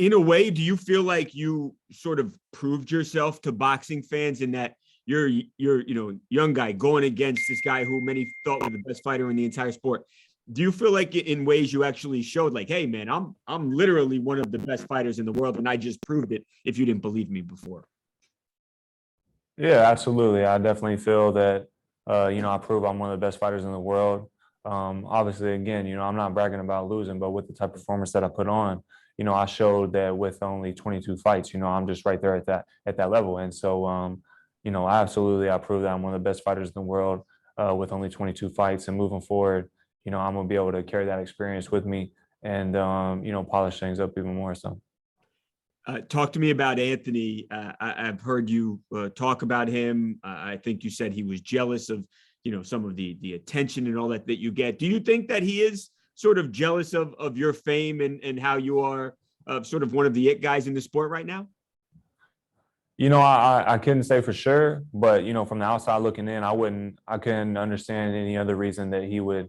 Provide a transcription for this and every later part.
In a way, do you feel like you sort of proved yourself to boxing fans in that you're young guy going against this guy who many thought was the best fighter in the entire sport? Do you feel like in ways you actually showed like, hey man, I'm literally one of the best fighters in the world, and I just proved it if you didn't believe me before? Yeah, absolutely. I definitely feel that, I prove I'm one of the best fighters in the world. Obviously, again, I'm not bragging about losing, but with the type of performance that I put on, I showed that with only 22 fights, I'm just right there at that level. And so, I proved that I'm one of the best fighters in the world with only 22 fights. And moving forward, I'm gonna be able to carry that experience with me and polish things up even more. So. Talk to me about Anthony. I've heard you talk about him. I think you said he was jealous of, some of the attention and all that you get. Do you think that he is sort of jealous of your fame and how you are sort of one of the it guys in the sport right now? I couldn't say for sure, but from the outside looking in, I couldn't understand any other reason that he would,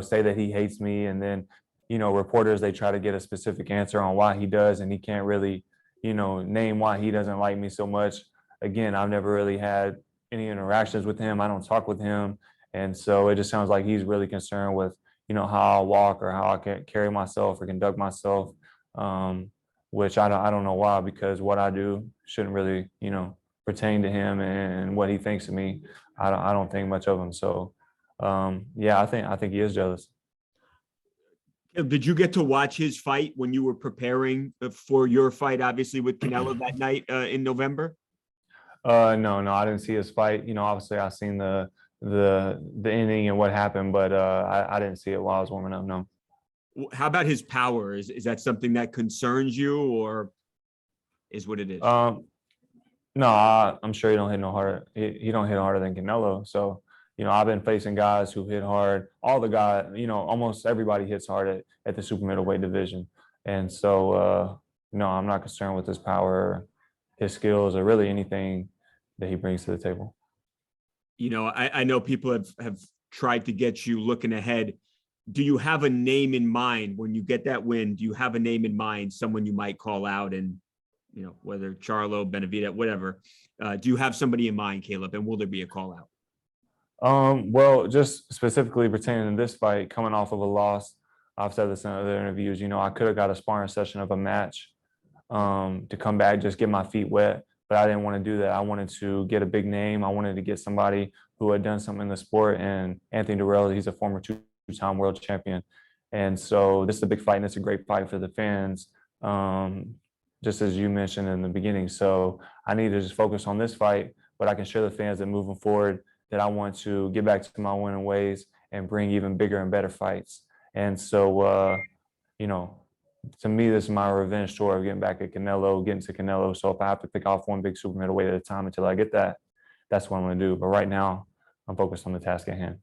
say that he hates me. And then, reporters, they try to get a specific answer on why he does, and he can't really, name why he doesn't like me so much. Again, I've never really had any interactions with him. I don't talk with him. And so it just sounds like he's really concerned with, how I walk or how I can carry myself or conduct myself. Which I don't know why, because what I do shouldn't really, pertain to him and what he thinks of me. I don't think much of him. So, yeah, I think he is jealous. Did you get to watch his fight when you were preparing for your fight, obviously with Canelo that night in November? No, I didn't see his fight. Obviously I seen the ending and what happened, but I didn't see it while I was warming up. No. How about his power? Is that something that concerns you, or is what it is? No, I'm sure he don't hit no harder. He don't hit harder than Canelo. So, I've been facing guys who hit hard. All the guys, almost everybody hits hard at the super middleweight division. And so, no, I'm not concerned with his power, his skills, or really anything that he brings to the table. I know people have tried to get you looking ahead. Do you have a name in mind when you get that win? Do you have a name in mind, someone you might call out, and whether Charlo, Benavidez, whatever? Do you have somebody in mind, Caleb? And will there be a call out? Well, just specifically pertaining to this fight, coming off of a loss, I've said this in other interviews. I could have got a sparring session of a match to come back, just get my feet wet, but I didn't want to do that. I wanted to get a big name. I wanted to get somebody who had done something in the sport. And Anthony Durrell, he's a former two-time world champion, and so this is a big fight, and it's a great fight for the fans. Just as you mentioned in the beginning, so I need to just focus on this fight, but I can show the fans that moving forward, that I want to get back to my winning ways and bring even bigger and better fights. And so, to me, this is my revenge tour of getting back at Canelo, getting to Canelo. So if I have to pick off one big super middleweight at a time until I get that, that's what I'm going to do. But right now, I'm focused on the task at hand.